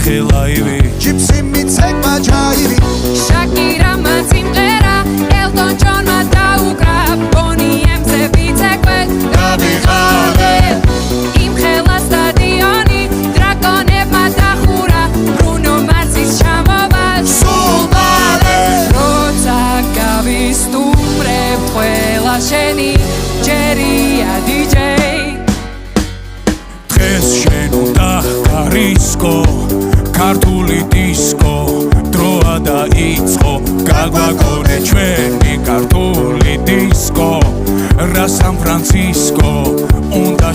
ხელაივი ჯიპსი მიცეკმა ჯაივი შაკირა მაციმყერა ელტონ ჯონმა დაუკრა ბონიემზე ვიცეკვე დავიღალე იმ ხელა სტადიონი დრაკონებმა დახურა ბრუნო მარსის ჩამოვა სულ მალე როცა გავისტუმრებ ყველა შენი ჯერია დიჯეი დღეს შენ უნდა გარისკო ქართული დისკო დროა დაიწყო გაგვაგონე ჩვენი ქართული დისკო რა სან ფრანცისკო უნდა